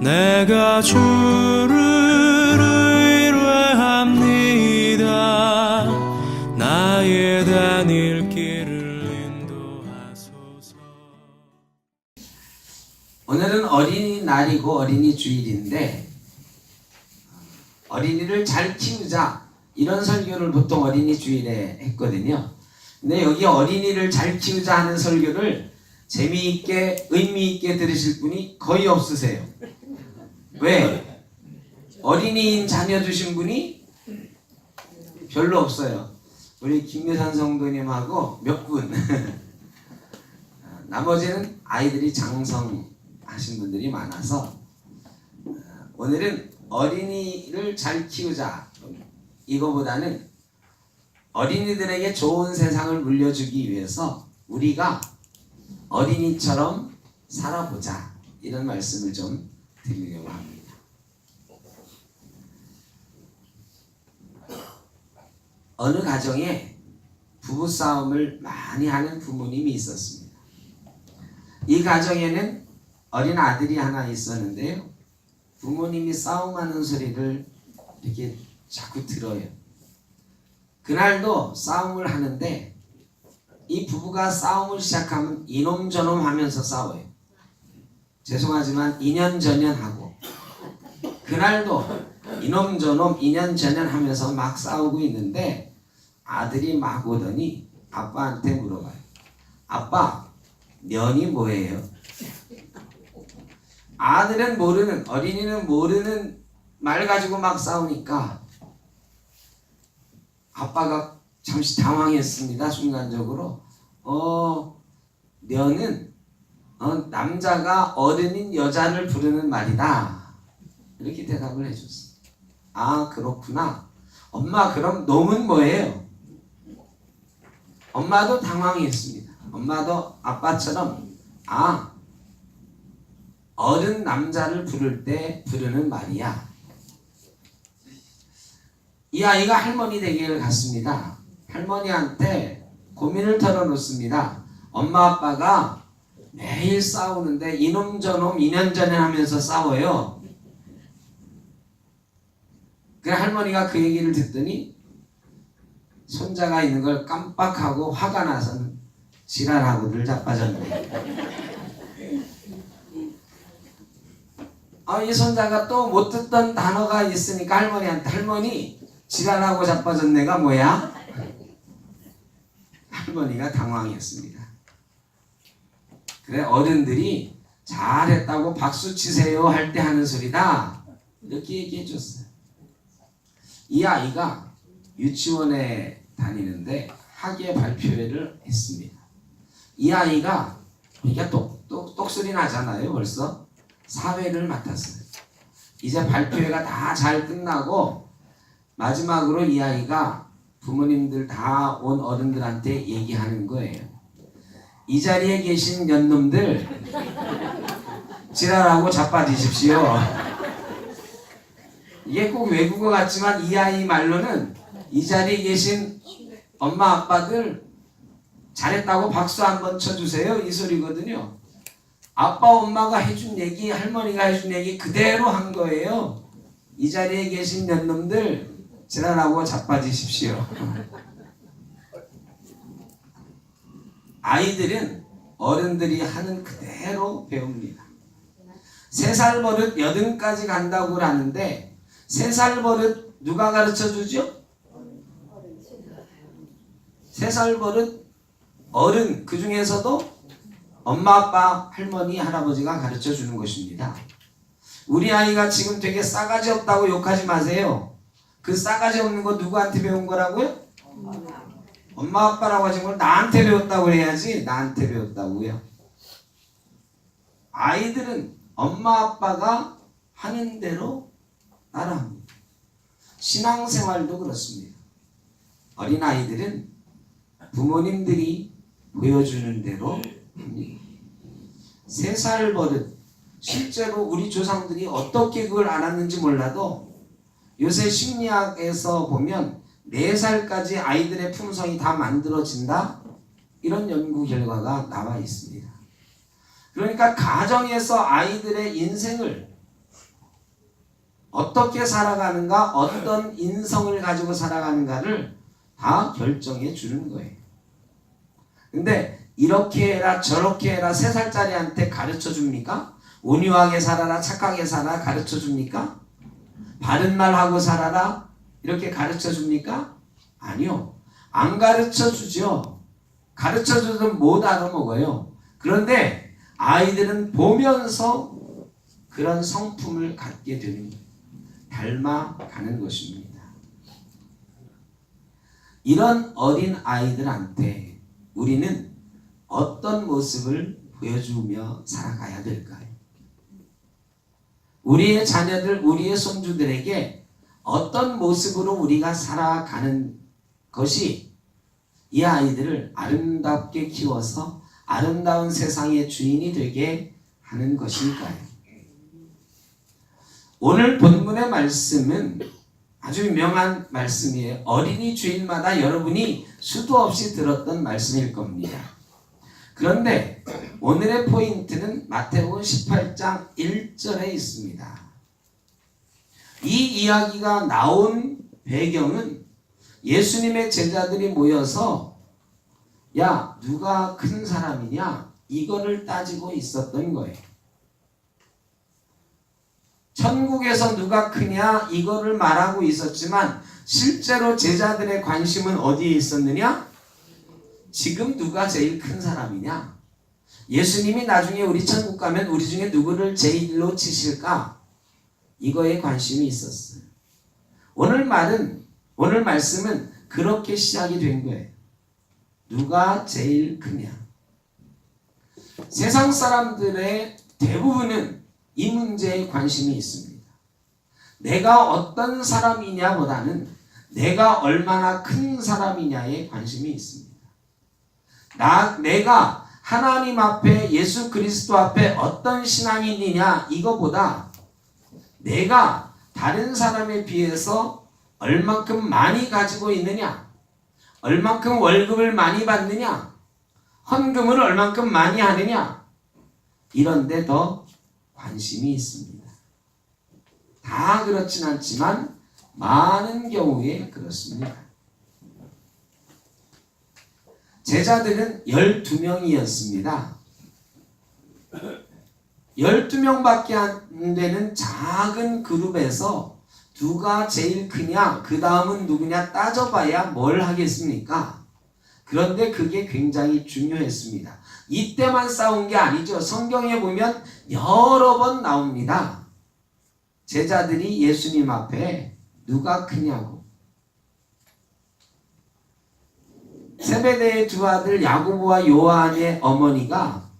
내가 주를 의뢰합니다. 나의 다닐 길을 인도하소서. 오늘은 어린이날이고 어린이 주일인데 어린이를 잘 키우자 이런 설교를 보통 어린이 주일에 했거든요. 근데 여기 어린이를 잘 키우자 하는 설교를 재미있게 의미있게 들으실 분이 거의 없으세요. 왜? 어린이인 자녀 주신 분이 별로 없어요. 우리 김유산 성도님하고 몇 분. 나머지는 아이들이 장성하신 분들이 많아서 오늘은 어린이를 잘 키우자 이거보다는 어린이들에게 좋은 세상을 물려주기 위해서 우리가 어린이처럼 살아보자 이런 말씀을 좀 드리려고 합니다. 어느 가정에 부부싸움을 많이 하는 부모님이 있었습니다. 이 가정에는 어린 아들이 하나 있었는데요. 부모님이 싸움하는 소리를 이렇게 자꾸 들어요. 그날도 싸움을 하는데 이 부부가 싸움을 시작하면 이놈 저놈 하면서 싸워요. 죄송하지만 이년저년하고 그날도 이놈 저놈 이년저년 하면서 막 싸우고 있는데 아들이 막 오더니 아빠한테 물어봐요. 아빠, 년이 뭐예요? 아들은 모르는, 어린이는 모르는 말 가지고 막 싸우니까 아빠가 잠시 당황했습니다. 순간적으로 년은 남자가 어른인 여자를 부르는 말이다. 이렇게 대답을 해줬어요. 아, 그렇구나. 엄마, 그럼 놈은 뭐예요? 엄마도 당황했습니다. 엄마도 아빠처럼 어른 남자를 부를 때 부르는 말이야. 이 아이가 할머니 댁에 갔습니다. 할머니한테 고민을 털어놓습니다. 엄마 아빠가 매일 싸우는데 이놈 저놈 이년저년 하면서 싸워요. 그래 할머니가 그 얘기를 듣더니 손자가 있는 걸 깜빡하고 화가 나서는 지랄하고들 자빠졌네. 이 손자가 또 못 듣던 단어가 있으니까 할머니한테 할머니 지랄하고 자빠졌네가 뭐야? 할머니가 당황했습니다. 그래 어른들이 잘했다고 박수 치세요 할 때 하는 소리다. 이렇게 얘기해 줬어요. 이 아이가 유치원에 다니는데 학예 발표회를 했습니다. 이 아이가 그러니까 똑소리 나잖아요. 벌써 사회를 맡았어요. 이제 발표회가 다 잘 끝나고 마지막으로 이 아이가 부모님들 다 온 어른들한테 얘기하는 거예요. 이 자리에 계신 년놈들 지랄하고 자빠지십시오. 이게 꼭 외국어 같지만 이 아이 말로는 이 자리에 계신 엄마 아빠들 잘했다고 박수 한번 쳐주세요 이 소리거든요. 아빠 엄마가 해준 얘기 할머니가 해준 얘기 그대로 한 거예요. 이 자리에 계신 년놈들 지랄하고 자빠지십시오. 아이들은 어른들이 하는 그대로 배웁니다. 3살 버릇 8까지 간다고 하는데 3살 버릇 누가 가르쳐주죠? 3살 버릇 어른, 그 중에서도 엄마, 아빠, 할머니, 할아버지가 가르쳐주는 것입니다. 우리 아이가 지금 되게 싸가지 없다고 욕하지 마세요. 그 싸가지 없는 거 누구한테 배운 거라고요? 엄마 아빠라고 하신 걸 나한테 배웠다고 해야지. 나한테 배웠다고요. 아이들은 엄마 아빠가 하는 대로 따라합니다. 신앙생활도 그렇습니다. 어린아이들은 부모님들이 보여주는 대로 합니다. 3살 버릇 실제로 우리 조상들이 어떻게 그걸 알았는지 몰라도 요새 심리학에서 보면 4살까지 아이들의 품성이 다 만들어진다? 이런 연구 결과가 나와 있습니다. 그러니까 가정에서 아이들의 인생을 어떻게 살아가는가, 어떤 인성을 가지고 살아가는가를 다 결정해 주는 거예요. 근데 이렇게 해라 저렇게 해라 3살짜리한테 가르쳐 줍니까? 온유하게 살아라 착하게 살아라 가르쳐 줍니까? 바른 말 하고 살아라 이렇게 가르쳐 줍니까? 아니요. 안 가르쳐 주죠. 가르쳐 줘도 못 알아먹어요. 그런데 아이들은 보면서 그런 성품을 갖게 되는 거예요. 닮아가는 것입니다. 이런 어린 아이들한테 우리는 어떤 모습을 보여주며 살아가야 될까요? 우리의 자녀들, 우리의 손주들에게 어떤 모습으로 우리가 살아가는 것이 이 아이들을 아름답게 키워서 아름다운 세상의 주인이 되게 하는 것일까요? 오늘 본문의 말씀은 아주 유명한 말씀이에요. 어린이 주일마다 여러분이 수도 없이 들었던 말씀일 겁니다. 그런데 오늘의 포인트는 마태복음 18장 1절에 있습니다. 이 이야기가 나온 배경은 예수님의 제자들이 모여서 야, 누가 큰 사람이냐? 이거를 따지고 있었던 거예요. 천국에서 누가 크냐? 이거를 말하고 있었지만 실제로 제자들의 관심은 어디에 있었느냐? 지금 누가 제일 큰 사람이냐? 예수님이 나중에 우리 천국 가면 우리 중에 누구를 제일로 치실까? 이거에 관심이 있었어요. 오늘 말씀은 그렇게 시작이 된 거예요. 누가 제일 크냐? 세상 사람들의 대부분은 이 문제에 관심이 있습니다. 내가 어떤 사람이냐보다는 내가 얼마나 큰 사람이냐에 관심이 있습니다. 내가 하나님 앞에 예수 그리스도 앞에 어떤 신앙인이냐 이거보다 내가 다른 사람에 비해서 얼만큼 많이 가지고 있느냐, 얼만큼 월급을 많이 받느냐, 헌금을 얼만큼 많이 하느냐 이런 데 더 관심이 있습니다. 다 그렇진 않지만 많은 경우에 그렇습니다. 제자들은 12명이었습니다. 12명밖에 안 되는 작은 그룹에서 누가 제일 크냐, 그 다음은 누구냐 따져봐야 뭘 하겠습니까? 그런데 그게 굉장히 중요했습니다. 이때만 싸운 게 아니죠. 성경에 보면 여러 번 나옵니다. 제자들이 예수님 앞에 누가 크냐고. 세베대의 두 아들 야고보와 요한의 어머니가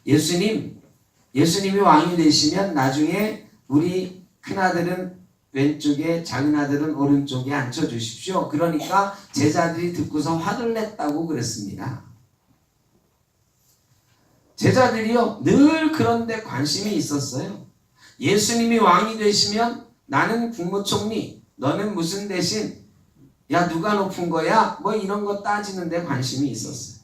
예수님이 왕이 되시면 나중에 우리 큰아들은 왼쪽에 작은아들은 오른쪽에 앉혀주십시오. 그러니까 제자들이 듣고서 화를 냈다고 그랬습니다. 제자들이요 늘 그런데 관심이 있었어요. 예수님이 왕이 되시면 나는 국무총리, 너는 무슨 대신, 야 누가 높은 거야? 뭐 이런 거 따지는 데 관심이 있었어요.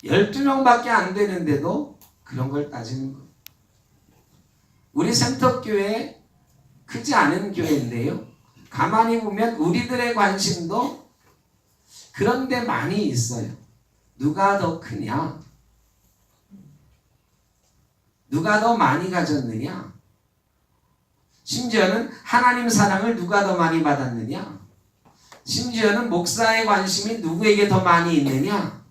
12명밖에 안 되는데도 그런 걸 따지는 거예요. 우리 센터교회 크지 않은 교회인데요. 가만히 보면 우리들의 관심도 그런 데 많이 있어요. 누가 더 크냐? 누가 더 많이 가졌느냐? 심지어는 하나님 사랑을 누가 더 많이 받았느냐? 심지어는 목사의 관심이 누구에게 더 많이 있느냐?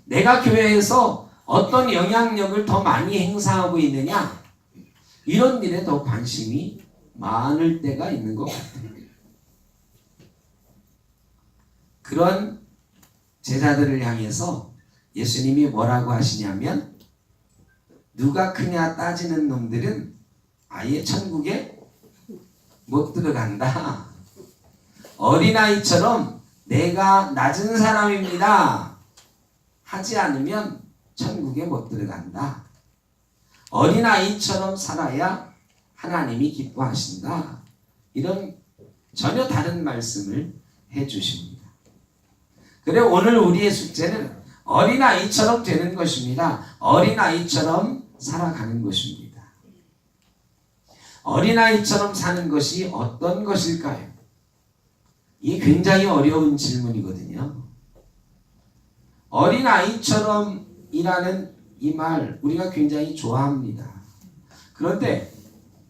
내가 교회에서 어떤 영향력을 더 많이 행사하고 있느냐? 이런 일에 더 관심이 많을 때가 있는 것 같아요. 그런 제자들을 향해서 예수님이 뭐라고 하시냐면 누가 크냐 따지는 놈들은 아예 천국에 못 들어간다. 어린아이처럼 내가 낮은 사람입니다 하지 않으면 천국에 못 들어간다. 어린아이처럼 살아야 하나님이 기뻐하신다. 이런 전혀 다른 말씀을 해주십니다. 그래 오늘 우리의 숙제는 어린아이처럼 되는 것입니다. 어린아이처럼 살아가는 것입니다. 어린아이처럼 사는 것이 어떤 것일까요? 이게 굉장히 어려운 질문이거든요. 어린아이처럼 이라는 이 말 우리가 굉장히 좋아합니다. 그런데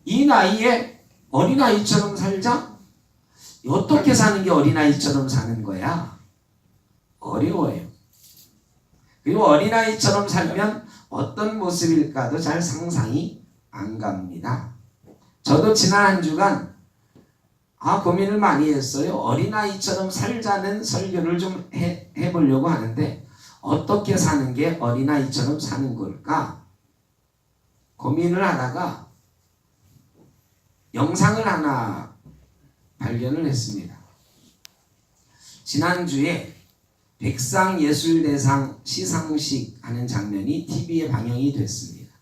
이 나이에 어린아이처럼 살자? 어떻게 사는 게 어린아이처럼 사는 거야? 어려워요. 그리고 어린아이처럼 살면 어떤 모습일까도 잘 상상이 안 갑니다. 저도 지난 한 주간 고민을 많이 했어요. 어린아이처럼 살자는 설교를 좀 해보려고 하는데 어떻게 사는 게 어린아이처럼 사는 걸까? 고민을 하다가 영상을 하나 발견을 했습니다. 지난주에 백상예술대상 시상식 하는 장면이 TV에 방영이 됐습니다.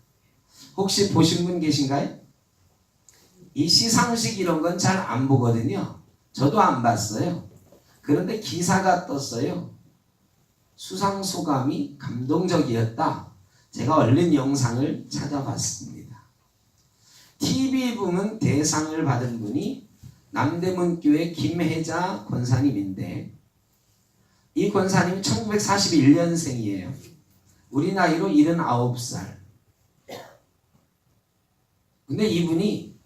혹시 보신 분 계신가요? 이 시상식 이런 건 잘 안 보거든요. 저도 안 봤어요. 그런데 기사가 떴어요. 수상 소감이 감동적이었다. 제가 얼른 영상을 찾아봤습니다. TV 부문 대상을 받은 분이 남대문교회 김혜자 권사님인데 이 권사님이 1941년생이에요. 우리 나이로 79살. 근데 이분이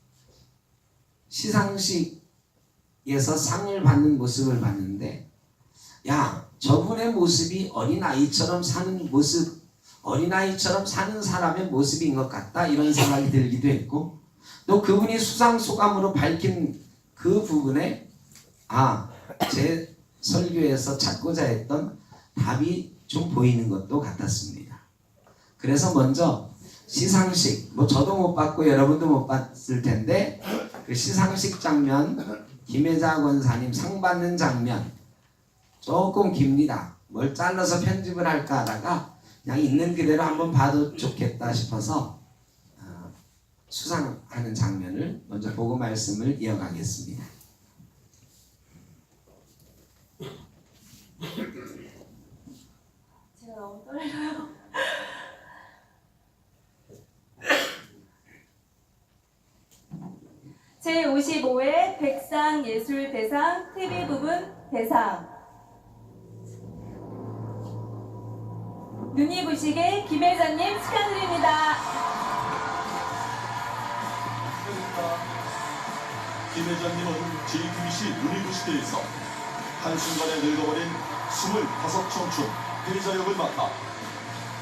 시상식에서 상을 받는 모습을 봤는데 야, 저분의 모습이 어린아이처럼 사는 모습, 어린아이처럼 사는 사람의 모습인 것 같다 이런 생각이 들기도 했고 또 그분이 수상소감으로 밝힌 그 부분에 제 설교에서 찾고자 했던 답이 좀 보이는 것도 같았습니다. 그래서 먼저 시상식, 저도 못 봤고 여러분도 못 봤을 텐데 그 시상식 장면, 김혜자 권사님 상 받는 장면 조금 깁니다. 뭘 잘라서 편집을 할까 하다가 그냥 있는 그대로 한번 봐도 좋겠다 싶어서 수상하는 장면을 먼저 보고 말씀을 이어가겠습니다. 제가 너무 떨려요. 제55회 백상예술대상 TV 부분 대상 눈이 부시게 김혜자님 축하드립니다. 김혜자님은 JTBC 눈이 부시게에서 한순간에 늙어버린 25 청춘 혜자 역을 맡아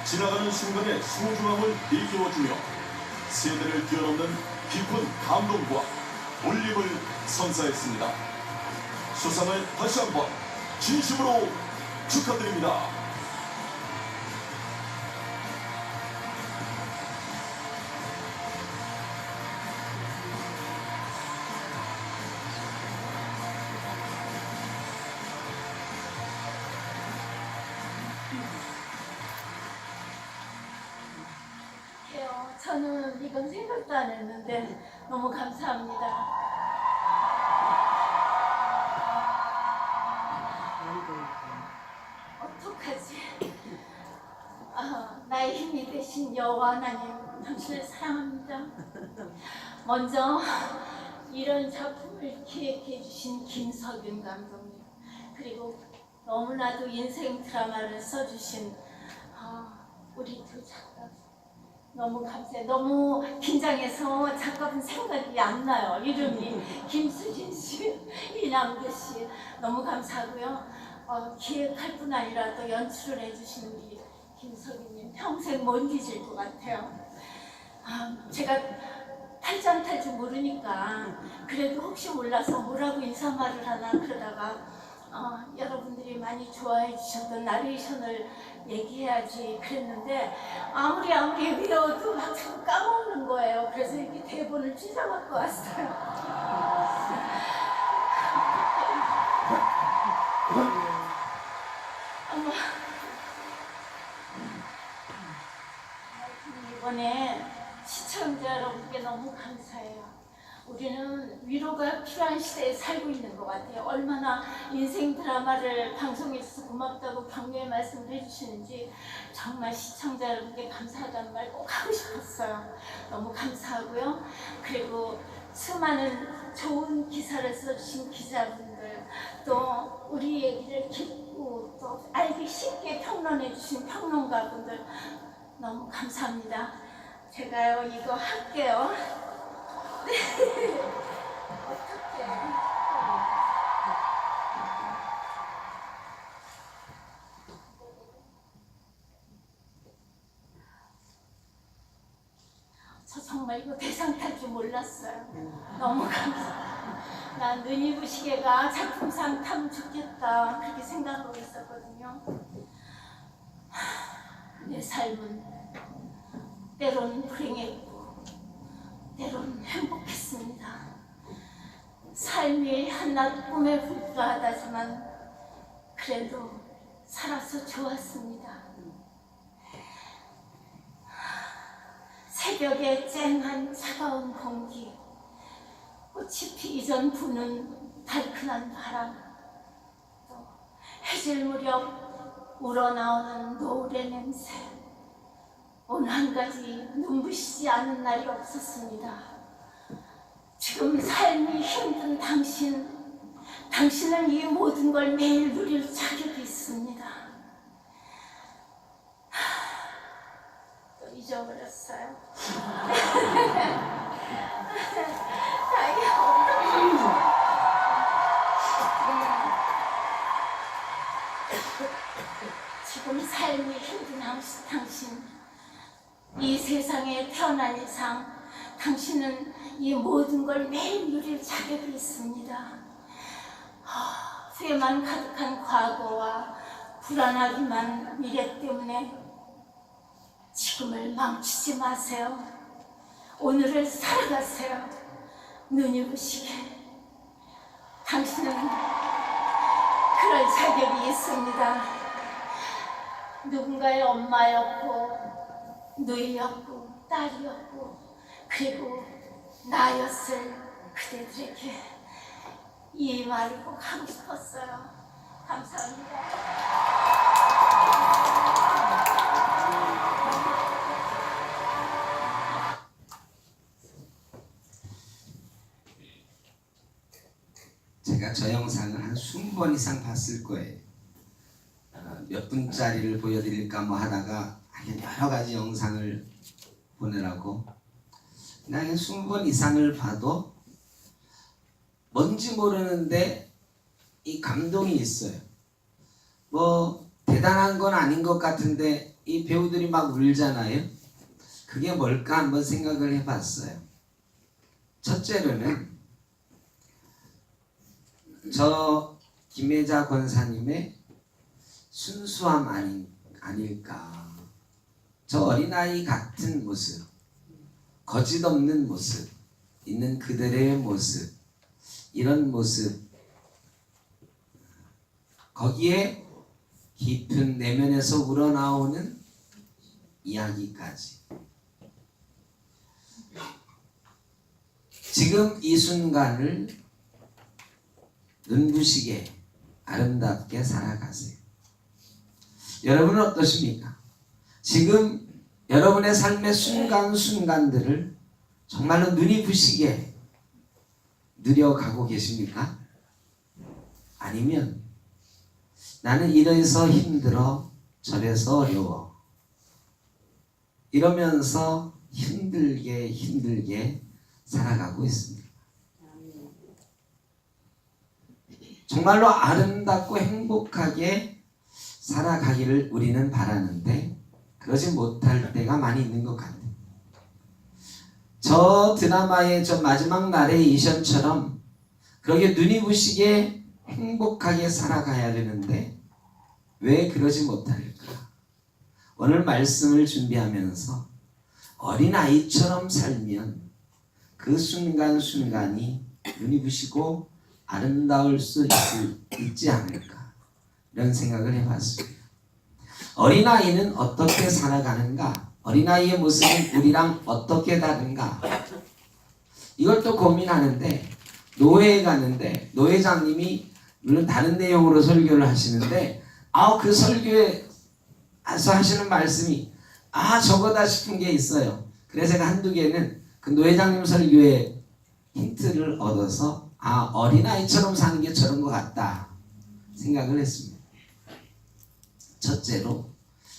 지나가는 순간의 소중함을 일깨워주며 세대를 뛰어넘는 깊은 감동과 울림을 선사했습니다. 수상을 다시 한번 진심으로 축하드립니다. 저는 이건 생각도 안 했는데 너무 감사합니다. 어떡하지? 나의 힘이 되신 여호와 하나님, 당신을 사랑합니다. 먼저 이런 작품을 기획해 주신 김석윤 감독님, 그리고 너무나도 인생 드라마를 써주신 우리 두 작가 너무 감사해요. 너무 긴장해서 작가분 생각이 안 나요. 이름이 김수진 씨, 이남규 씨 너무 감사하고요. 기획할 뿐 아니라 또 연출을 해주신 우리 김석희님 평생 못 잊을 것 같아요. 제가 탈장 탈 줄 모르니까 그래도 혹시 몰라서 뭐라고 인사말을 하나 그러다가 여러분들이 많이 좋아해 주셨던 나레이션을 얘기해야지 그랬는데 아무리 외워도 막 자꾸 까먹는 거예요. 그래서 이렇게 대본을 찢어갖고 왔어요. 이번에 시청자 여러분께 너무 감사해요. 우리는 위로가 필요한 시대에 살고 있는 것 같아요. 얼마나 인생 드라마를 방송에서 고맙다고 격려의 말씀을 해주시는지 정말 시청자 여러분께 감사하다는 말 꼭 하고 싶었어요. 너무 감사하고요. 그리고 수많은 좋은 기사를 써주신 기자분들, 또 우리 얘기를 깊고 또 알기 쉽게 평론해 주신 평론가분들 너무 감사합니다. 제가요 이거 할게요. 네. 어떡해. 저 정말 이거 대상 탈 줄 몰랐어요. 너무 감사해요. 난 눈이 부시게가 작품상 타면 좋겠다 그렇게 생각하고 있었거든요. 내 삶은 때론 불행했고 때론 행복했습니다. 삶이 한낱 꿈에 불과하다지만 그래도 살아서 좋았습니다. 새벽에 쨍한 차가운 공기, 꽃이 피기 전 부는 달큰한 바람, 또 해질 무렵 우러나오는 노을의 냄새, 오늘 한 가지 눈부시지 않은 날이 없었습니다. 지금 삶이 힘든 당신은 이 모든 걸 매일 누릴 자격이 있습니다. 또 잊어버렸어요. 지금 삶이 힘든 당신, 이 세상에 태어난 이상 당신은 이 모든 걸 매일 누릴 자격이 있습니다. 후회만 가득한 과거와 불안하기만 미래 때문에 지금을 망치지 마세요. 오늘을 살아가세요. 눈이 부시게. 당신은 그럴 자격이 있습니다. 누군가의 엄마였고 누이였고 딸이었고 그리고 나였을 그대들에게 이 말을 꼭 하고 싶었어요. 감사합니다. 제가 저 영상을 한 20번 이상 봤을 거예요. 몇 분짜리를 보여드릴까 뭐 하다가 여러 가지 영상을 보내라고 그냥 20번 이상을 봐도 뭔지 모르는데 이 감동이 있어요. 뭐 대단한 건 아닌 것 같은데 이 배우들이 막 울잖아요. 그게 뭘까 한번 생각을 해봤어요. 첫째로는 저 김혜자 권사님의 순수함 아닐까. 저 어린아이 같은 모습, 거짓 없는 모습, 있는 그들의 모습, 이런 모습, 거기에 깊은 내면에서 우러나오는 이야기까지. 지금 이 순간을 눈부시게 아름답게 살아가세요. 여러분은 어떠십니까? 지금 여러분의 삶의 순간순간들을 정말로 눈이 부시게 누려가고 계십니까? 아니면 나는 이래서 힘들어 저래서 어려워 이러면서 힘들게 살아가고 있습니다. 정말로 아름답고 행복하게 살아가기를 우리는 바라는데 그러지 못할 때가 많이 있는 것 같아요. 저 드라마의 저 마지막 날의 이션처럼 그렇게 눈이 부시게 행복하게 살아가야 되는데 왜 그러지 못할까? 오늘 말씀을 준비하면서 어린아이처럼 살면 그 순간순간이 눈이 부시고 아름다울 수 있지 않을까 이런 생각을 해봤습니다. 어린아이는 어떻게 살아가는가? 어린아이의 모습은 우리랑 어떻게 다른가? 이걸 또 고민하는데 노회에 갔는데 노회장님이 물론 다른 내용으로 설교를 하시는데 그 설교에서 하시는 말씀이 저거다 싶은 게 있어요. 그래서 제가 한두 개는 그 노회장님 설교에 힌트를 얻어서 어린아이처럼 사는 게 저런 것 같다 생각을 했습니다. 첫째로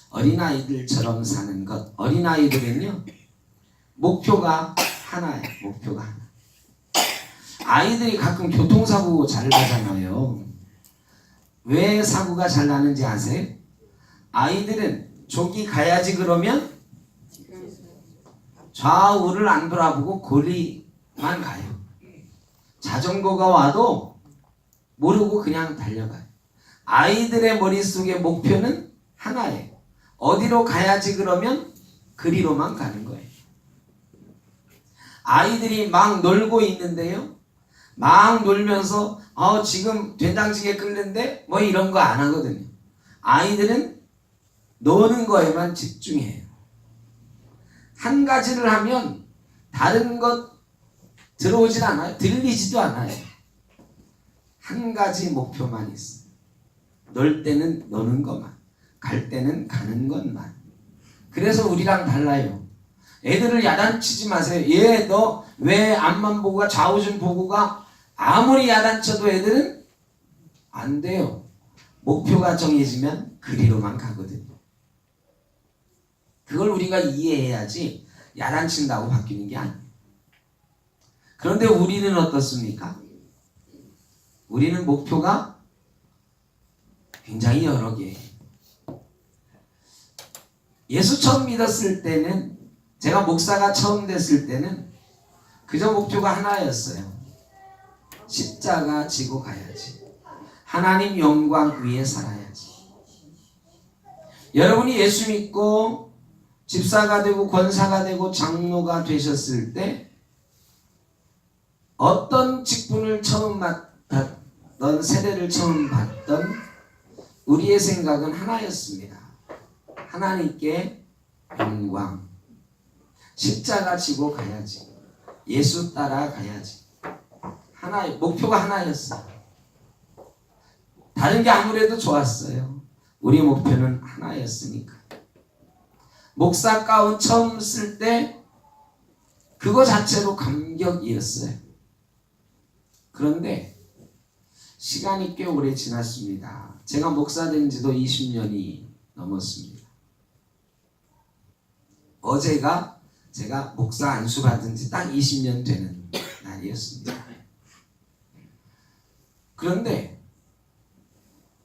어린아이들처럼 사는 것. 어린아이들은요 목표가 하나예요. 목표가 하나. 아이들이 가끔 교통사고 잘 나잖아요. 왜 사고가 잘 나는지 아세요? 아이들은 저기 가야지 그러면 좌우를 안 돌아보고 고리만 가요. 자전거가 와도 모르고 그냥 달려가요. 아이들의 머릿속에 목표는 하나예요. 어디로 가야지 그러면 그리로만 가는 거예요. 아이들이 막 놀고 있는데요. 막 놀면서 지금 된장찌개 끓는데 뭐 이런 거 안 하거든요. 아이들은 노는 거에만 집중해요. 한 가지를 하면 다른 것 들어오질 않아요. 들리지도 않아요. 한 가지 목표만 있어요. 놀 때는 노는 것만, 갈 때는 가는 것만. 그래서 우리랑 달라요. 애들을 야단치지 마세요. 얘 너 왜 앞만 보고 가, 좌우 좀 보고 가. 아무리 야단쳐도 애들은 안 돼요. 목표가 정해지면 그리로만 가거든요. 그걸 우리가 이해해야지 야단친다고 바뀌는 게 아니에요. 그런데 우리는 어떻습니까? 우리는 목표가 굉장히 여러 개예요. 예수 처음 믿었을 때는, 제가 목사가 처음 됐을 때는 그저 목표가 하나였어요. 십자가 지고 가야지. 하나님 영광 위에 살아야지. 여러분이 예수 믿고 집사가 되고 권사가 되고 장로가 되셨을 때 어떤 직분을 처음 맡았던, 세례를 처음 받던 우리의 생각은 하나였습니다. 하나님께 영광. 십자가 지고 가야지. 예수 따라가야지. 하나의 목표가 하나였어요. 다른 게 아무래도 좋았어요. 우리 목표는 하나였으니까. 목사 가운 처음 쓸 때 그거 자체로 감격이었어요. 그런데 시간이 꽤 오래 지났습니다. 제가 목사 된 지도 20년이 넘었습니다. 어제가 제가 목사 안수 받은 지 딱 20년 되는 날이었습니다. 그런데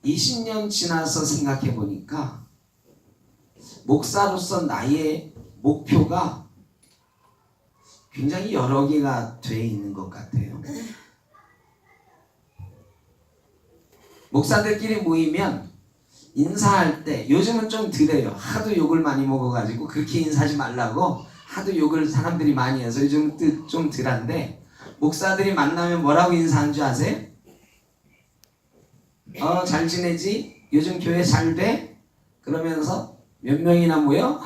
20년 지나서 생각해 보니까 목사로서 나의 목표가 굉장히 여러 개가 돼 있는 것 같아요. 목사들끼리 모이면 인사할 때, 요즘은 좀 덜해요. 하도 욕을 많이 먹어가지고 그렇게 인사하지 말라고 하도 욕을 사람들이 많이 해서 요즘 좀 덜한데, 목사들이 만나면 뭐라고 인사하는 줄 아세요? 잘 지내지? 요즘 교회 잘 돼? 그러면서 몇 명이나 모여?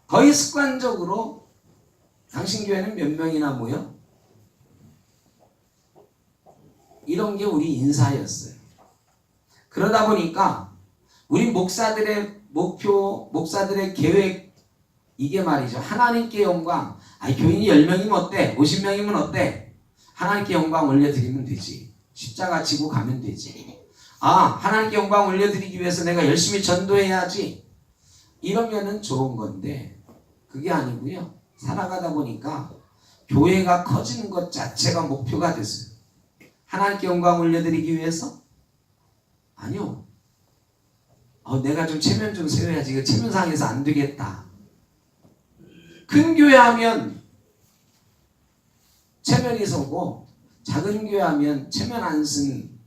거의 습관적으로 당신 교회는 몇 명이나 모여? 이런 게 우리 인사였어요. 그러다 보니까 우리 목사들의 목표, 목사들의 계획, 이게 말이죠. 하나님께 영광. 교인이 10명이면 어때? 50명이면 어때? 하나님께 영광 올려드리면 되지. 십자가 지고 가면 되지. 하나님께 영광 올려드리기 위해서 내가 열심히 전도해야지. 이러면은 좋은 건데 그게 아니고요. 살아가다 보니까 교회가 커지는 것 자체가 목표가 됐어요. 하나님께 영광 올려드리기 위해서? 아니요. 내가 좀 체면 좀 세워야지. 이거 체면상에서 안 되겠다. 큰 교회 하면 체면이 서고 작은 교회 하면 체면 안 쓴,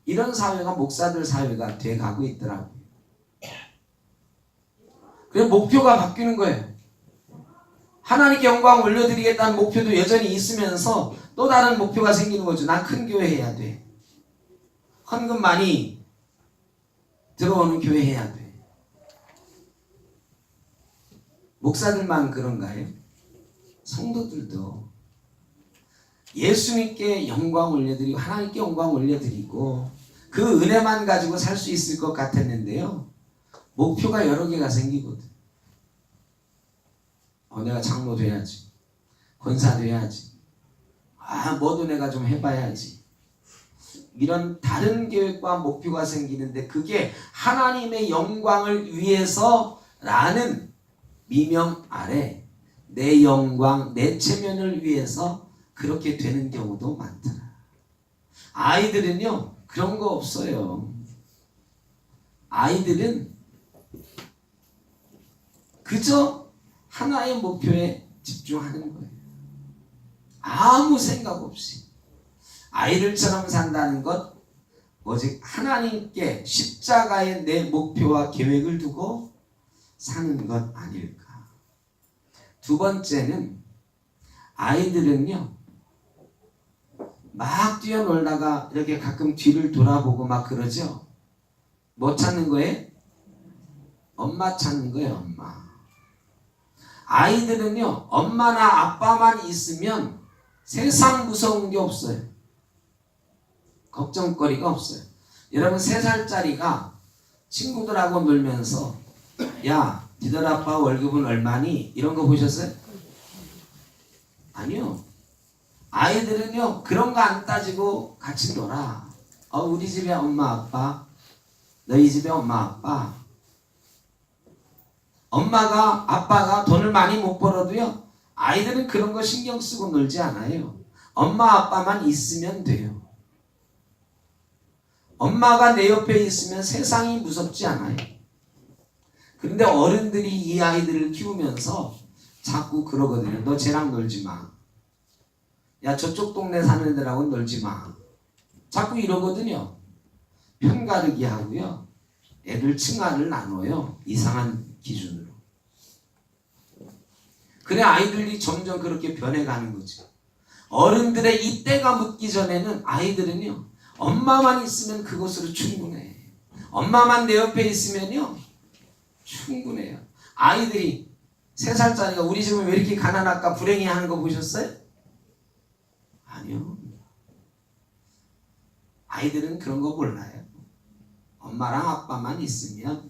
이런 사회가 목사들 사회가 돼가고 있더라고요. 그래서 목표가 바뀌는 거예요. 하나님께 영광 올려드리겠다는 목표도 여전히 있으면서 또 다른 목표가 생기는 거죠. 난 큰 교회 해야 돼. 헌금 많이 들어오는 교회 해야 돼. 목사들만 그런가요? 성도들도 예수님께 영광 올려드리고 하나님께 영광 올려드리고 그 은혜만 가지고 살 수 있을 것 같았는데요. 목표가 여러 개가 생기거든. 내가 장로 돼야지. 권사돼야지. 뭐도 내가 좀 해봐야지. 이런 다른 계획과 목표가 생기는데 그게 하나님의 영광을 위해서라는 미명 아래 내 영광, 내 체면을 위해서 그렇게 되는 경우도 많더라. 아이들은요 그런 거 없어요. 아이들은 그저 하나의 목표에 집중하는 거예요. 아무 생각 없이. 아이들처럼 산다는 것 오직 하나님께 십자가의 내 목표와 계획을 두고 사는 것 아닐까. 두 번째는 아이들은요 막 뛰어놀다가 이렇게 가끔 뒤를 돌아보고 막 그러죠. 뭐 찾는 거예요? 엄마 찾는 거예요. 엄마. 아이들은요 엄마나 아빠만 있으면 세상 무서운 게 없어요. 걱정거리가 없어요. 여러분 3살짜리가 친구들하고 놀면서 야 니들 아빠 월급은 얼마니? 이런 거 보셨어요? 아니요. 아이들은요 그런 거 안 따지고 같이 놀아. 우리 집에 엄마 아빠, 너희 집에 엄마 아빠. 엄마가 아빠가 돈을 많이 못 벌어도요 아이들은 그런 거 신경 쓰고 놀지 않아요. 엄마 아빠만 있으면 돼요. 엄마가 내 옆에 있으면 세상이 무섭지 않아요. 그런데 어른들이 이 아이들을 키우면서 자꾸 그러거든요. 너 쟤랑 놀지 마. 야 저쪽 동네 사는 애들하고 놀지 마. 자꾸 이러거든요. 편가르기 하고요. 애들 층간을 나눠요. 이상한 기준으로. 그래 아이들이 점점 그렇게 변해가는 거죠. 어른들의 이때가 묻기 전에는 아이들은요 엄마만 있으면 그것으로 충분해. 엄마만 내 옆에 있으면요 충분해요. 아이들이 3살짜리가 우리 집은 왜 이렇게 가난할까 불행해 하는 거 보셨어요? 아니요. 아이들은 그런 거 몰라요. 엄마랑 아빠만 있으면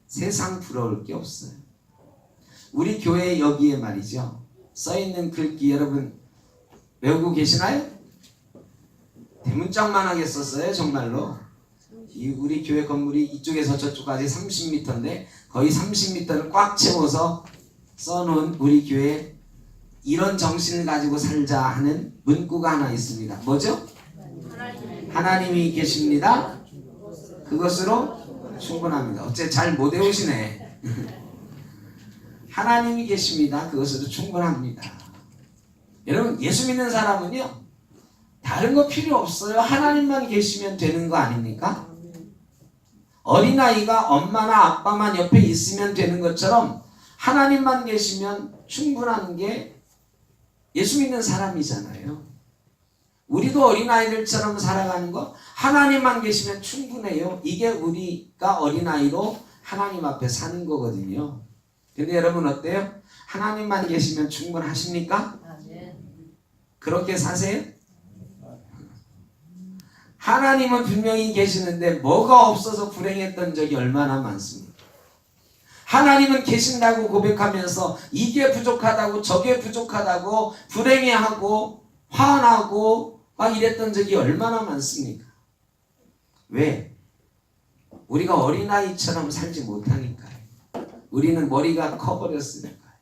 세상 부러울 게 없어요. 우리 교회 여기에 말이죠 써있는 글귀 여러분 외우고 계시나요? 대문짝만 하게 썼어요. 정말로 우리 교회 건물이 이쪽에서 저쪽까지 30m인데 거의 30m를 꽉 채워서 써놓은 우리 교회에 이런 정신을 가지고 살자 하는 문구가 하나 있습니다. 뭐죠? 하나님이 계십니다. 그것으로 충분합니다. 어째 잘 못 외우시네. 하나님이 계십니다. 그것으로 충분합니다. 여러분 예수 믿는 사람은요 다른 거 필요 없어요. 하나님만 계시면 되는 거 아닙니까? 어린아이가 엄마나 아빠만 옆에 있으면 되는 것처럼 하나님만 계시면 충분한 게 예수 믿는 사람이잖아요. 우리도 어린아이들처럼 살아가는 거 하나님만 계시면 충분해요. 이게 우리가 어린아이로 하나님 앞에 사는 거거든요. 근데 여러분 어때요? 하나님만 계시면 충분하십니까? 그렇게 사세요? 하나님은 분명히 계시는데 뭐가 없어서 불행했던 적이 얼마나 많습니까? 하나님은 계신다고 고백하면서 이게 부족하다고 저게 부족하다고 불행해하고 화나고 막 이랬던 적이 얼마나 많습니까? 왜? 우리가 어린아이처럼 살지 못하니까요. 우리는 머리가 커버렸으니까요.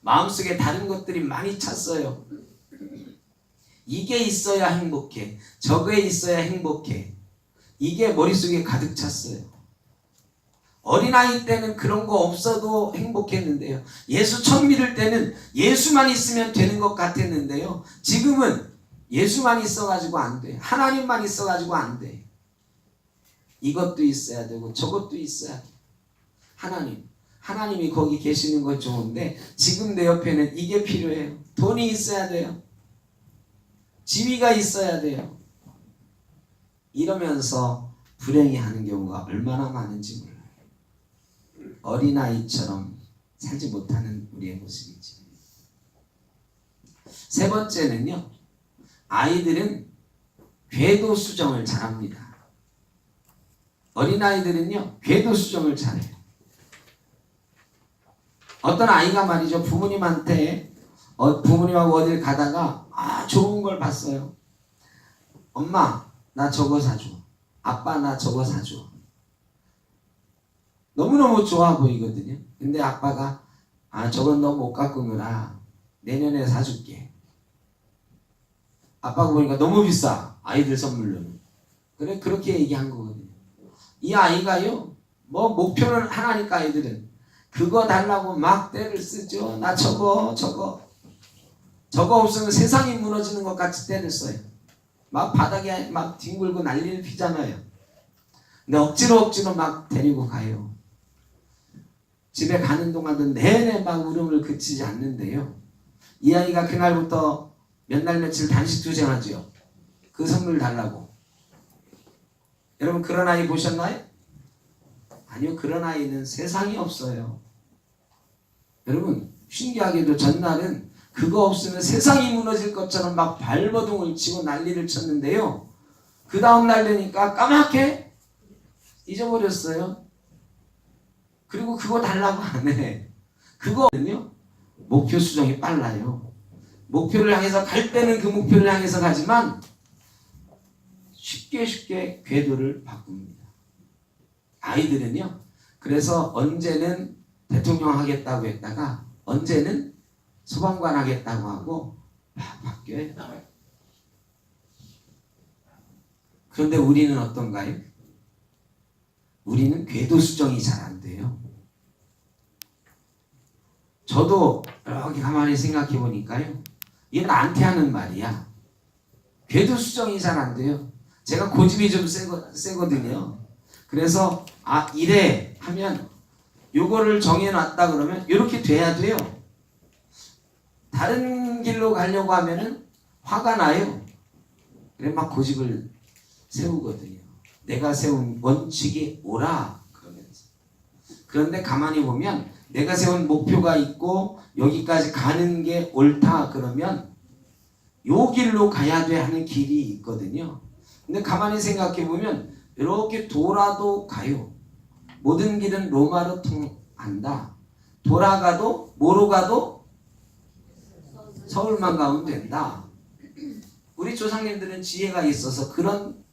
마음속에 다른 것들이 많이 찼어요. 이게 있어야 행복해. 저게 있어야 행복해. 이게 머릿속에 가득 찼어요. 어린아이 때는 그런 거 없어도 행복했는데요. 예수 처음 믿을 때는 예수만 있으면 되는 것 같았는데요. 지금은 예수만 있어가지고 안 돼. 하나님만 있어가지고 안 돼. 이것도 있어야 되고 저것도 있어야 돼. 하나님이 거기 계시는 건 좋은데 지금 내 옆에는 이게 필요해요. 돈이 있어야 돼요. 지위가 있어야 돼요. 이러면서 불행해하는 경우가 얼마나 많은지 몰라요. 어린아이처럼 살지 못하는 우리의 모습이지. 세 번째는요. 아이들은 궤도 수정을 잘합니다. 어린아이들은요. 궤도 수정을 잘해요. 어떤 아이가 말이죠. 부모님한테 부모님하고 어딜 가다가 좋은 걸 봤어요. 엄마 나 저거 사줘. 아빠 나 저거 사줘. 너무너무 좋아 보이거든요. 근데 아빠가 저건 너 못 가꾸느라 내년에 사줄게. 아빠가 보니까 너무 비싸. 아이들 선물로는. 그래 그렇게 얘기한 거거든요. 이 아이가요. 뭐 목표는 하나니까 아이들은 그거 달라고 막 떼를 쓰죠. 나 저거 없으면 세상이 무너지는 것 같이 떼를 써요. 막 바닥에 막 뒹굴고 난리를 피잖아요. 근데 억지로 막 데리고 가요. 집에 가는 동안도 내내 막 울음을 그치지 않는데요. 이 아이가 그날부터 몇 날 며칠 단식 투쟁하죠. 그 선물 달라고. 여러분 그런 아이 보셨나요? 아니요. 그런 아이는 세상이 없어요. 여러분 신기하게도 전날은 그거 없으면 세상이 무너질 것처럼 막 발버둥을 치고 난리를 쳤는데요. 그 다음 날 되니까 까맣게 잊어버렸어요. 그리고 그거 달라고 안 해. 그거는요. 목표 수정이 빨라요. 목표를 향해서 갈 때는 그 목표를 향해서 가지만 쉽게 궤도를 바꿉니다. 아이들은요. 그래서 언제는 대통령 하겠다고 했다가 언제는 소방관 하겠다고 하고 막 바뀌어요. 그런데 우리는 어떤가요? 우리는 궤도 수정이 잘 안 돼요. 저도 이렇게 가만히 생각해 보니까요. 이건 나한테 하는 말이야. 궤도 수정이 잘 안 돼요. 제가 고집이 좀 세거든요. 그래서 이래 하면 요거를 정해놨다 그러면 이렇게 돼야 돼요. 다른 길로 가려고 하면은 화가 나요. 그래 막 고집을 세우거든요. 내가 세운 원칙이 옳아 그러면서. 그런데 가만히 보면 내가 세운 목표가 있고 여기까지 가는 게 옳다 그러면 요 길로 가야 돼 하는 길이 있거든요. 근데 가만히 생각해 보면 이렇게 돌아도 가요. 모든 길은 로마로 통한다. 돌아가도 뭐로 가도 서울만 가면 된다. 우리 조상님들은 지혜가 있어서 그런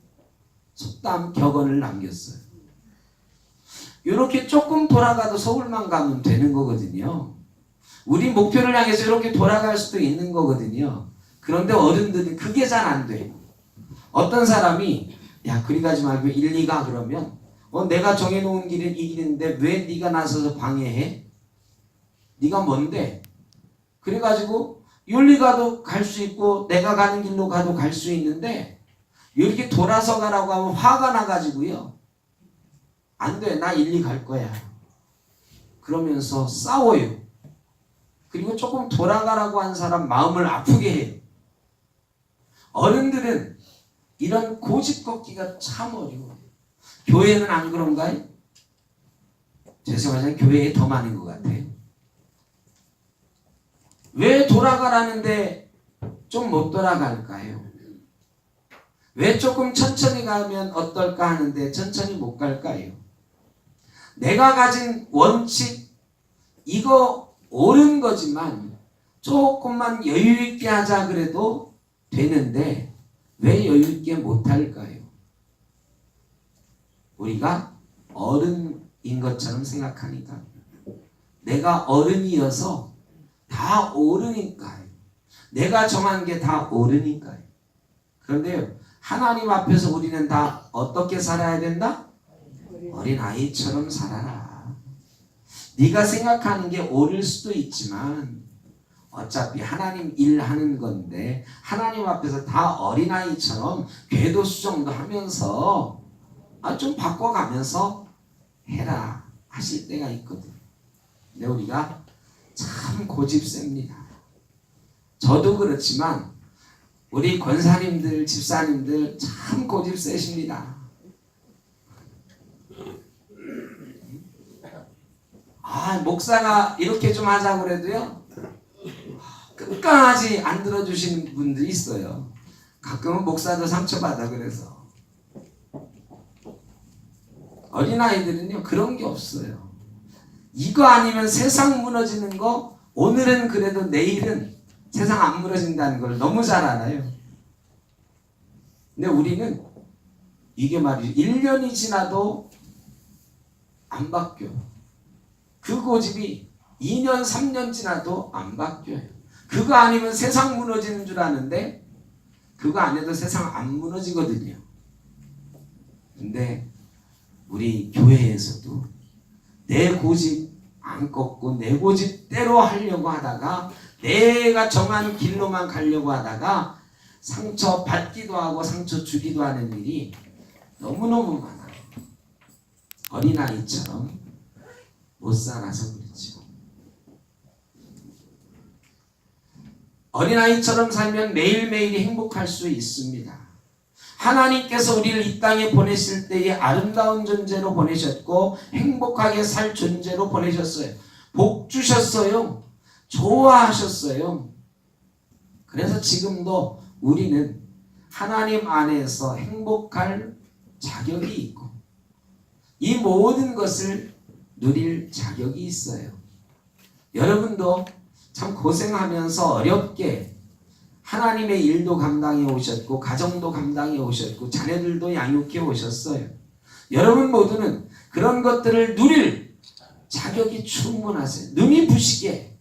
속담 격언을 남겼어요. 이렇게 조금 돌아가도 서울만 가면 되는 거거든요. 우리 목표를 향해서 이렇게 돌아갈 수도 있는 거거든요. 그런데 어른들은 그게 잘 안 돼요. 어떤 사람이 그리 가지 말고 1, 2가 그러면 내가 정해놓은 길은 이 길인데 왜 네가 나서서 방해해? 네가 뭔데? 그래가지고 윤리가도 갈 수 있고 내가 가는 길로 가도 갈 수 있는데 이렇게 돌아서 가라고 하면 화가 나가지고요. 안 돼. 나 1, 2 갈 거야. 그러면서 싸워요. 그리고 조금 돌아가라고 한 사람 마음을 아프게 해요. 어른들은 이런 고집 걷기가 참 어려워요. 교회는 안 그런가요? 죄송하지만 교회에 더 많은 것 같아요. 왜 돌아가라는데 좀 못 돌아갈까요? 왜 조금 천천히 가면 어떨까 하는데 천천히 못 갈까요? 내가 가진 원칙 이거 옳은 거지만 조금만 여유 있게 하자 그래도 되는데 왜 여유 있게 못 할까요? 우리가 어른인 것처럼 생각하니까 내가 어른이어서 다 옳으니까요. 내가 정한 게 다 옳으니까요. 그런데요. 하나님 앞에서 우리는 다 어떻게 살아야 된다? 어린아이처럼 살아라. 네가 생각하는 게 옳을 수도 있지만 어차피 하나님 일하는 건데 하나님 앞에서 다 어린아이처럼 궤도 수정도 하면서 좀 바꿔가면서 해라 하실 때가 있거든. 근데 우리가 참 고집셉니다. 저도 그렇지만 우리 권사님들, 집사님들 참 고집 세십니다. 목사가 이렇게 좀 하자고 그래도요. 끝까지 안 들어주시는 분들이 있어요. 가끔은 목사도 상처받아 그래서. 어린아이들은요. 그런 게 없어요. 이거 아니면 세상 무너지는 거 오늘은 그래도 내일은 세상 안 무너진다는 걸 너무 잘 알아요. 근데 우리는 이게 말이죠. 1년이 지나도 안 바뀌어. 그 고집이 2년, 3년 지나도 안 바뀌어요. 그거 아니면 세상 무너지는 줄 아는데 그거 안 해도 세상 안 무너지거든요. 근데 우리 교회에서도 내 고집 안 꺾고 내 고집대로 하려고 하다가 내가 정한 길로만 가려고 하다가 상처 받기도 하고 상처 주기도 하는 일이 너무너무 많아요. 어린아이처럼 못 살아서 그렇죠. 어린아이처럼 살면 매일매일이 행복할 수 있습니다. 하나님께서 우리를 이 땅에 보내실 때에 아름다운 존재로 보내셨고 행복하게 살 존재로 보내셨어요. 복 주셨어요. 좋아하셨어요. 그래서 지금도 우리는 하나님 안에서 행복할 자격이 있고 이 모든 것을 누릴 자격이 있어요. 여러분도 참 고생하면서 어렵게 하나님의 일도 감당해 오셨고 가정도 감당해 오셨고 자녀들도 양육해 오셨어요. 여러분 모두는 그런 것들을 누릴 자격이 충분하세요. 눈이 부시게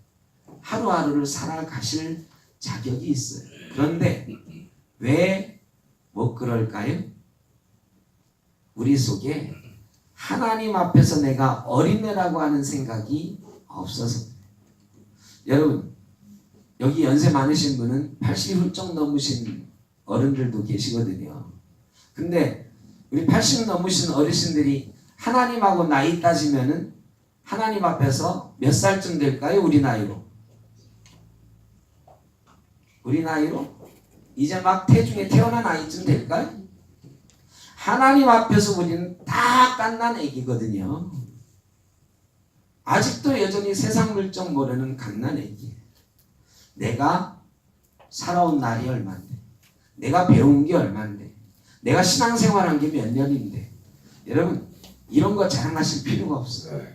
하루하루를 살아가실 자격이 있어요. 그런데 왜 못 그럴까요? 우리 속에 하나님 앞에서 내가 어린애라고 하는 생각이 없어서. 여러분 여기 연세 많으신 분은 80 훌쩍 넘으신 어른들도 계시거든요. 근데 우리 80 넘으신 어르신들이 하나님하고 나이 따지면은 하나님 앞에서 몇 살쯤 될까요? 우리 나이로? 우리 나이로? 이제 막 태중에 태어난 아이쯤 될까요? 하나님 앞에서 우리는 다 갓난 애기거든요. 아직도 여전히 세상 물정 모르는 갓난 애기예요. 내가 살아온 날이 얼만데, 내가 배운 게 얼만데, 내가 신앙생활한 게 몇 년인데. 여러분 이런 거 자랑하실 필요가 없어요.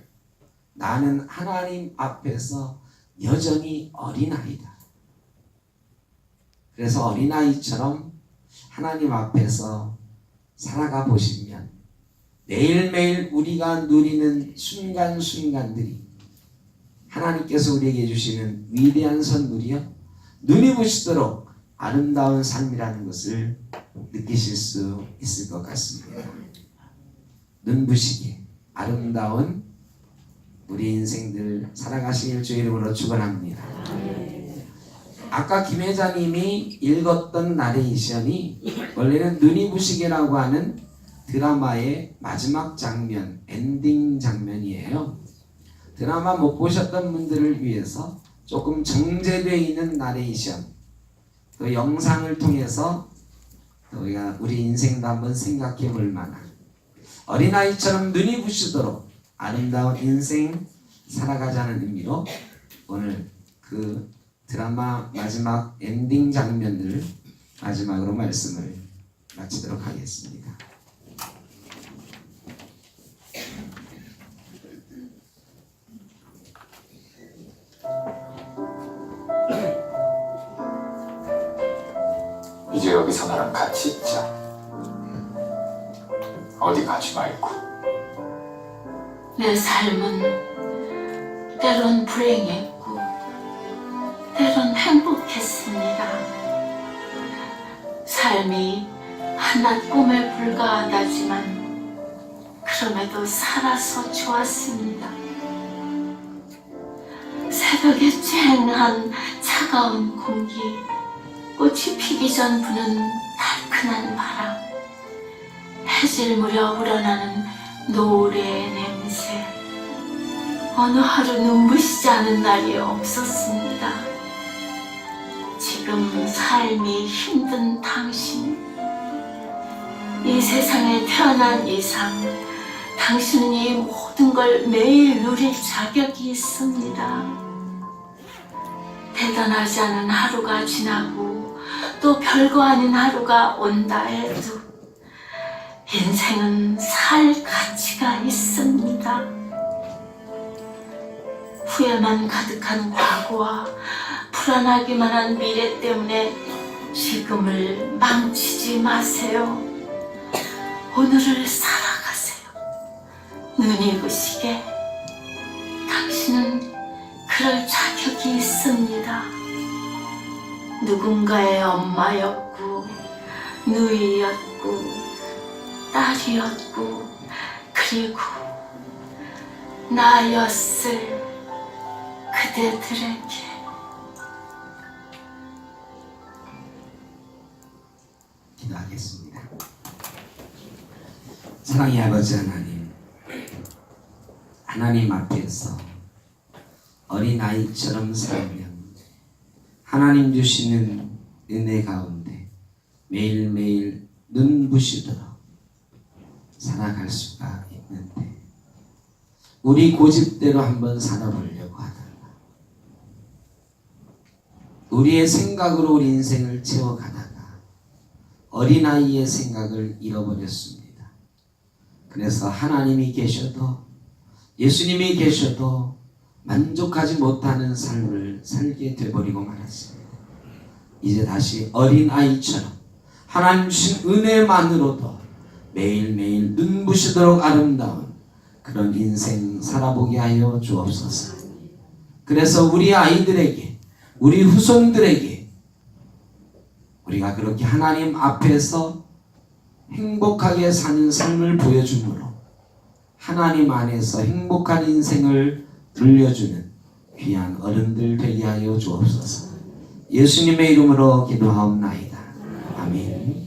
나는 하나님 앞에서 여전히 어린아이다. 그래서 어린아이처럼 하나님 앞에서 살아가 보시면 매일매일 우리가 누리는 순간순간들이 하나님께서 우리에게 주시는 위대한 선물이요 눈이 부시도록 아름다운 삶이라는 것을 느끼실 수 있을 것 같습니다. 눈부시게 아름다운 우리 인생들 살아가시길 주의 이름으로 축원합니다. 아까 김 회장님이 읽었던 나레이션이 원래는 눈이 부시게라고 하는 드라마의 마지막 장면, 엔딩 장면이에요. 드라마 못 보셨던 분들을 위해서 조금 정제되어 있는 나레이션, 그 영상을 통해서 우리가 우리 인생도 한번 생각해 볼 만한 어린아이처럼 눈이 부시도록 아름다운 인생 살아가자는 의미로 오늘 그 드라마 마지막 엔딩 장면을 마지막으로 말씀을 마치도록 하겠습니다. 이제 여기서 나랑 같이 있자. 어디 가지 말고. 내 삶은 때론 불행했고 때론 행복했습니다. 삶이 한낱 꿈에 불과하다지만 그럼에도 살아서 좋았습니다. 새벽에 쨍한 차가운 공기, 꽃이 피기 전 부는 달큰한 바람, 해질 무렵 우러나는 노래의 냄새. 어느 하루 눈부시지 않은 날이 없었습니다. 지금 삶이 힘든 당신, 이 세상에 태어난 이상 당신은 이 모든 걸 매일 누릴 자격이 있습니다. 대단하지 않은 하루가 지나고 또 별거 아닌 하루가 온다 해도 인생은 살 가치가 있습니다. 후회만 가득한 과거와 불안하기만 한 미래 때문에 지금을 망치지 마세요. 오늘을 살아가세요. 눈이 부시게 당신은 그럴 자격이 있습니다. 누군가의 엄마였고 누이였고 딸이었고 그리고 나였을 그대들에게 기도하겠습니다. 사랑의 아버지 하나님, 하나님 앞에서 어린아이처럼 살며 하나님 주시는 은혜 가운데 매일매일 눈부시도록 살아갈 수가 있는데 우리 고집대로 한번 살아보려고 하다가 우리의 생각으로 우리 인생을 채워가다가 어린아이의 생각을 잃어버렸습니다. 그래서 하나님이 계셔도 예수님이 계셔도 만족하지 못하는 삶을 살게 되버리고 말았습니다. 이제 다시 어린아이처럼 하나님 주신 은혜만으로도 매일매일 눈부시도록 아름다운 그런 인생 살아보게 하여 주옵소서. 그래서 우리 아이들에게 우리 후손들에게 우리가 그렇게 하나님 앞에서 행복하게 사는 삶을 보여주므로 하나님 안에서 행복한 인생을 들려주는 귀한 어른들 되게 하여 주옵소서. 예수님의 이름으로 기도하옵나이다. 아멘.